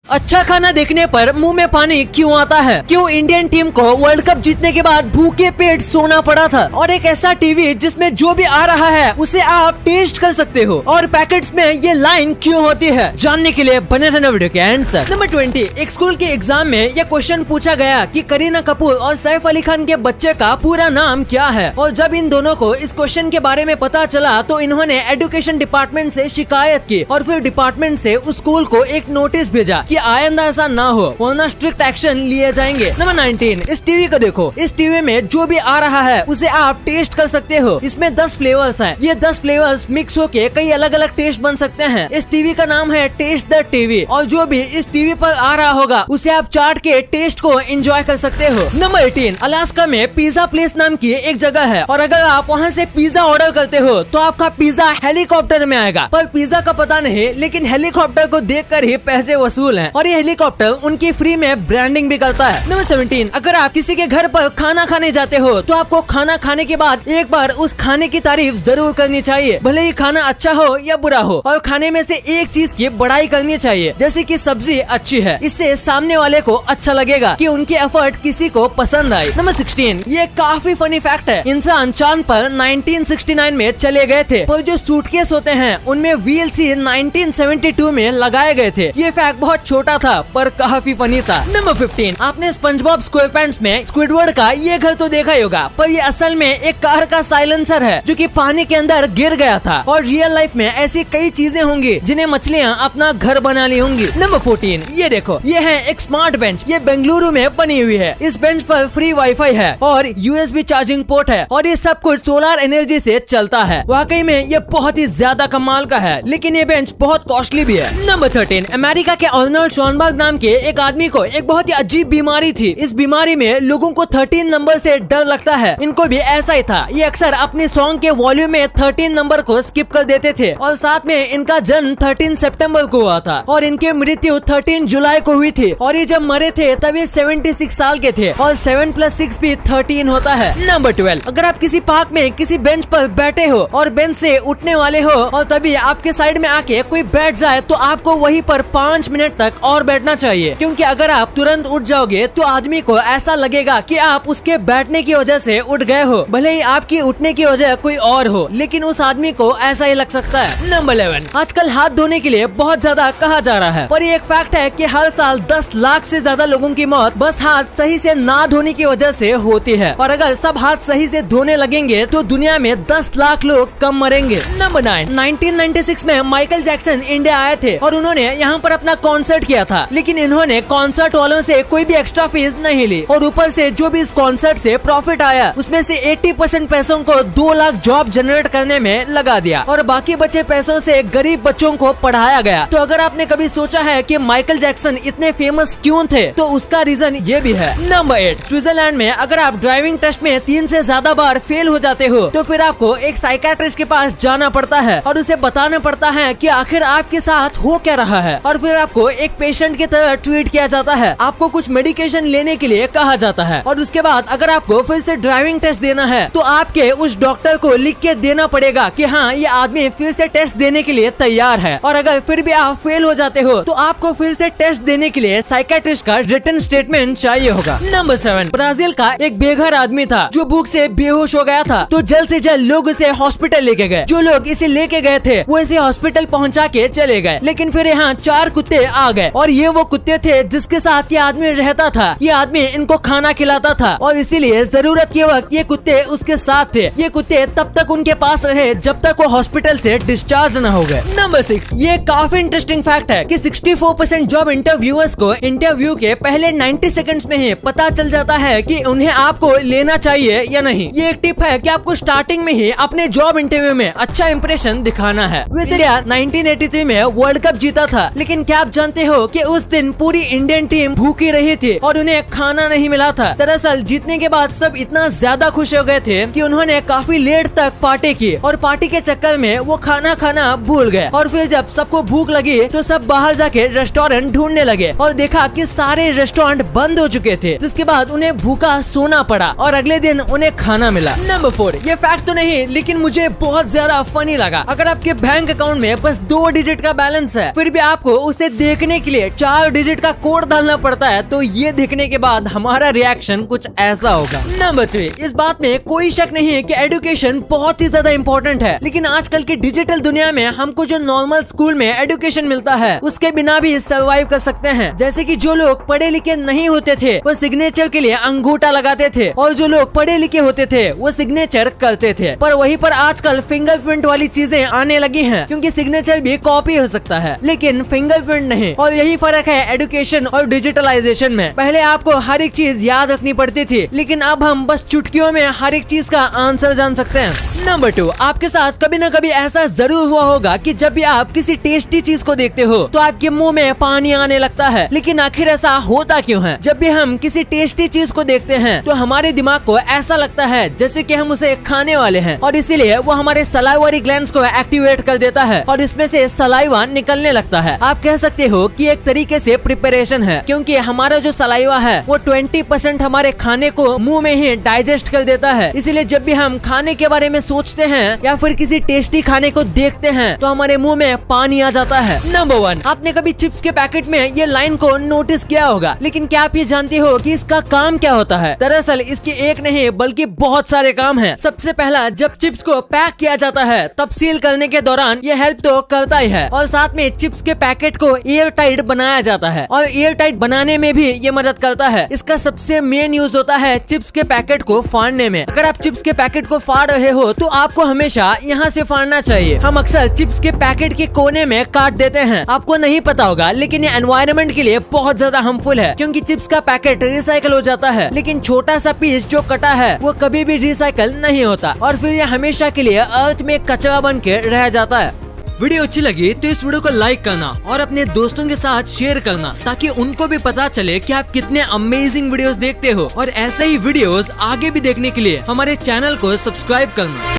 अच्छा खाना देखने पर मुंह में पानी क्यों आता है? क्यों इंडियन टीम को वर्ल्ड कप जीतने के बाद भूखे पेट सोना पड़ा था? और एक ऐसा टीवी जिसमें जो भी आ रहा है उसे आप टेस्ट कर सकते हो, और पैकेट्स में ये लाइन क्यों होती है? जानने के लिए बने रहना वीडियो के एंड तक। नंबर 20, एक स्कूल के एग्जाम में यह क्वेश्चन पूछा गया कि करीना कपूर और सैफ अली खान के बच्चे का पूरा नाम क्या है? और जब इन दोनों को इस क्वेश्चन के बारे में पता चला तो इन्होंने एजुकेशन डिपार्टमेंट से शिकायत की, और फिर डिपार्टमेंट से उस स्कूल को एक नोटिस भेजा कि आइंदा ऐसा ना हो, वरना स्ट्रिक्ट एक्शन लिए जाएंगे। नंबर 19, इस टीवी को देखो। इस टीवी में जो भी आ रहा है उसे आप टेस्ट कर सकते हो। इसमें 10 फ्लेवर्स हैं। ये 10 फ्लेवर्स मिक्स होके कई अलग अलग टेस्ट बन सकते हैं। इस टीवी का नाम है टेस्ट द टीवी, और जो भी इस टीवी पर आ रहा होगा उसे आप चाट के टेस्ट को एंजॉय कर सकते हो। नंबर 18, अलास्का में पिज्जा प्लेस नाम की एक जगह है, और अगर आप वहाँ से पिज्जा ऑर्डर करते हो तो आपका पिज्जा हेलीकॉप्टर में आएगा। पर पिज्जा का पता नहीं, लेकिन हेलीकॉप्टर को देखकर ही पैसे वसूल हैं, और ये हेलीकॉप्टर उनकी फ्री में ब्रांडिंग भी करता है। नंबर 17, अगर आप किसी के घर पर खाना खाने जाते हो तो आपको खाना खाने के बाद एक बार उस खाने की तारीफ जरूर करनी चाहिए, भले ही खाना अच्छा हो या बुरा हो। और खाने में से एक चीज की बड़ाई करनी चाहिए, जैसे कि सब्जी अच्छी है। इससे सामने वाले को अच्छा लगेगा कि उनके एफर्ट किसी को पसंद आए। नंबर 16, ये काफी फनी फैक्ट है। इंसान चांद पर 1969 में चले गए थे, पर जो सूटकेस होते हैं उनमें व्हील्स ही 1972 में लगाए गए थे। ये फैक्ट बहुत छोटा था पर काफी फनी था। नंबर 15, आपने स्पंजबॉब स्क्वेयरपैंट्स में स्क्विडवर्ड का ये घर तो देखा ही होगा, पर ये असल में एक कार का साइलेंसर है जो कि पानी के अंदर गिर गया था। और रियल लाइफ में ऐसी कई चीजें होंगी जिन्हें मछलियाँ अपना घर बना ली होंगी। नंबर 14, ये देखो, ये है एक स्मार्ट बेंच। ये बेंगलुरु में बनी हुई है। इस बेंच पर फ्री वाईफाई है और USB चार्जिंग पोर्ट है, और ये सब कुछ सोलर एनर्जी से चलता है। वाकई में ये बहुत ही ज्यादा कमाल का है, लेकिन ये बेंच बहुत कॉस्टली भी है। नंबर 13, अमेरिका के अर्नोल्ड शॉनबर्ग नाम के एक आदमी को एक बहुत ही अजीब बीमारी थी। इस बीमारी में लोगों को 13 नंबर से डर लगता है। इनको भी ऐसा ही था। ये अक्सर अपने सॉन्ग के वॉल्यूम में 13 नंबर को स्किप कर देते थे, और साथ में इनका जन्म 13 सितंबर को हुआ था, और इनकी मृत्यु 13 जुलाई को हुई थी। और ये जब मरे थे तब ये 76 साल के थे, और 7 + 6 भी 13 होता है। नंबर 12, अगर आप किसी पार्क में किसी बेंच पर बैठे हो और बेंच से उठने वाले हो, और तभी आपके साइड में आके कोई बैठ जाए, तो आपको वहीं पर 5 मिनट तक और बैठना चाहिए, क्योंकि अगर आप तुरंत उठ जाओगे तो आदमी को ऐसा लगेगा कि आप उसके बैठने की वजह से उठ गए हो, भले ही आपकी उठने की वजह कोई और हो, लेकिन उस आदमी को ऐसा ही लग सकता है। नंबर 11, आजकल हाथ धोने के लिए बहुत ज्यादा कहा जा रहा है, पर ये एक फैक्ट है कि हर साल 10 लाख से ज्यादा लोगों की मौत बस हाथ सही से ना धोने की वजह से होती है, और अगर सब हाथ सही से धोने लगेंगे तो दुनिया में 10 लाख लोग कम मरेंगे। नंबर 9, 1996 में माइकल जैक्सन इंडिया आए थे, और उन्होंने यहाँ पर अपना कॉन्सर्ट किया था, लेकिन इन्होंने कॉन्सर्ट वालों से कोई भी एक्स्ट्रा फीस नहीं ली, और ऊपर से जो भी इस कॉन्सर्ट से प्रॉफिट आया उसमें से 80% पैसों को 2 लाख जॉब जनरेट करने में लगा दिया, और बाकी बचे पैसों से गरीब बच्चों को पढ़ाया गया। तो अगर आपने कभी सोचा है कि माइकल जैक्सन इतने फेमस क्यों थे, तो उसका रीजन ये भी है। नंबर 8, स्विट्जरलैंड में अगर आप ड्राइविंग टेस्ट में 3 से ज्यादा बार फेल हो जाते हो तो फिर आपको एक साइकियाट्रिस्ट के पास जाना पड़ता है, और उसे बताना पड़ता है कि आखिर आपके साथ हो क्या रहा है, और फिर आपको एक पेशेंट की तरह ट्रीट किया जाता है। आपको कुछ मेडिकेशन लेने के लिए कहा जाता है, और उसके बाद अगर आपको फिर से ड्राइविंग टेस्ट देना है तो आपके उस डॉक्टर को लिख के देना पड़ेगा कि हाँ, ये आदमी फिर से टेस्ट देने के लिए तैयार है। और अगर फिर भी आप फेल हो जाते हो तो आपको फिर से टेस्ट देने के लिए साइकियाट्रिस्ट का रिटन स्टेटमेंट चाहिए होगा। नंबर 7, ब्राजील का एक बेघर आदमी था जो भूख से बेहोश हो गया था, तो जल्द से जल्द लोग उसे हॉस्पिटल लेके गए। जो लोग इसे लेके गए थे वो इसे हॉस्पिटल पहुंचा के चले गए, लेकिन फिर यहाँ 4 कुत्ते आ गए, और ये वो कुत्ते थे जिसके साथ ये आदमी रहता था। ये आदमी इनको खाना खिलाता था, और इसीलिए जरूरत के वक्त ये कुत्ते उसके साथ थे। ये कुत्ते तब तक उनके पास रहे जब तक वो हॉस्पिटल से डिस्चार्ज न हो गए। नंबर 6, ये काफी इंटरेस्टिंग फैक्ट है कि 64% जॉब इंटरव्यूअर्स को इंटरव्यू के पहले 90 सेकंड्स में ही पता चल जाता है कि उन्हें आपको लेना चाहिए या नहीं। ये एक टिप है कि आपको स्टार्टिंग में ही अपने जॉब इंटरव्यू में अच्छा इंप्रेशन दिखाना है। वैसे 1983 में वर्ल्ड कप जीता था, लेकिन क्या आप जानते हो कि उस दिन पूरी इंडियन टीम भूखी रही थी और उन्हें खाना नहीं मिला था। दरअसल जीतने के बाद सब इतना ज्यादा खुश हो गए थे कि उन्होंने काफी लेट तक पार्टी की, और पार्टी के चक्कर में वो खाना खाना भूल गए। और फिर जब सबको भूख लगी तो सब बाहर जाके रेस्टोरेंट ढूंढने लगे, और देखा कि सारे रेस्टोरेंट बंद हो चुके थे, जिसके बाद उन्हें भूखा सोना पड़ा, और अगले दिन उन्हें खाना मिला। नंबर 4, ये फैक्ट तो नहीं, लेकिन मुझे बहुत ज्यादा फनी लगा। अगर आपके बैंक अकाउंट में बस 2 डिजिट का बैलेंस है, फिर भी आपको उसे देखने खोलने के लिए 4 डिजिट का कोड डालना पड़ता है, तो ये देखने के बाद हमारा रिएक्शन कुछ ऐसा होगा। नंबर 3, इस बात में कोई शक नहीं है कि एजुकेशन बहुत ही ज्यादा इम्पोर्टेंट है, लेकिन आजकल की डिजिटल दुनिया में हमको जो नॉर्मल स्कूल में एजुकेशन मिलता है उसके बिना भी सर्वाइव कर सकते हैं। जैसे कि जो लोग पढ़े लिखे नहीं होते थे वो सिग्नेचर के लिए अंगूठा लगाते थे, और जो लोग पढ़े लिखे होते थे वो सिग्नेचर करते थे। पर वहीं पर आजकल फिंगरप्रिंट वाली चीजें आने लगी हैं, क्योंकि सिग्नेचर भी कॉपी हो सकता है लेकिन फिंगरप्रिंट नहीं। और यही फर्क है एजुकेशन और डिजिटलाइजेशन में। पहले आपको हर एक चीज याद रखनी पड़ती थी, लेकिन अब हम बस चुटकियों में हर एक चीज का आंसर जान सकते हैं। नंबर 2, आपके साथ कभी न कभी ऐसा जरूर हुआ होगा कि जब भी आप किसी टेस्टी चीज को देखते हो तो आपके मुंह में पानी आने लगता है। लेकिन आखिर ऐसा होता क्यों है? जब भी हम किसी टेस्टी चीज को देखते हैं तो हमारे दिमाग को ऐसा लगता है जैसे कि हम उसे खाने वाले हैं, और इसीलिए वो हमारे सलाइवरी ग्लैंड्स को एक्टिवेट कर देता है और इसमें से सलाइवा निकलने लगता है। आप कह सकते हो कि एक तरीके से प्रिपरेशन है, क्योंकि हमारा जो सलाइवा है वो 20% हमारे खाने को मुंह में ही डाइजेस्ट कर देता है। इसीलिए जब भी हम खाने के बारे में सोचते हैं या फिर किसी टेस्टी खाने को देखते हैं तो हमारे मुंह में पानी आ जाता है। नंबर 1, आपने कभी चिप्स के पैकेट में ये लाइन को नोटिस किया होगा, लेकिन क्या आप ये जानते हो कि इसका काम क्या होता है? दरअसल इसके एक नहीं बल्कि बहुत सारे काम हैं। सबसे पहला, जब चिप्स को पैक किया जाता है तब सील करने के दौरान ये हेल्प तो करता ही है, और साथ में चिप्स के पैकेट को एयर टाइट बनाया जाता है, और एयर टाइट बनाने में भी ये मदद करता है। इसका सबसे मेन यूज होता है चिप्स के पैकेट को फाड़ने में। अगर आप चिप्स के पैकेट को फाड़ रहे हो तो आपको हमेशा यहाँ से फाड़ना चाहिए। हम अक्सर चिप्स के पैकेट के कोने में काट देते हैं। आपको नहीं पता होगा, लेकिन ये एनवायरनमेंट के लिए बहुत ज्यादा हार्मफुल है, क्योंकि चिप्स का पैकेट रिसाइकल हो जाता है, लेकिन छोटा सा पीस जो कटा है वो कभी भी रिसाइकल नहीं होता, और फिर ये हमेशा के लिए अर्थ में कचरा बन के रह जाता है। वीडियो अच्छी लगी तो इस वीडियो को लाइक करना और अपने दोस्तों के साथ शेयर करना, ताकि उनको भी पता चले कि आप कितने अमेजिंग वीडियोस देखते हो। और ऐसे ही वीडियोस आगे भी देखने के लिए हमारे चैनल को सब्सक्राइब करना।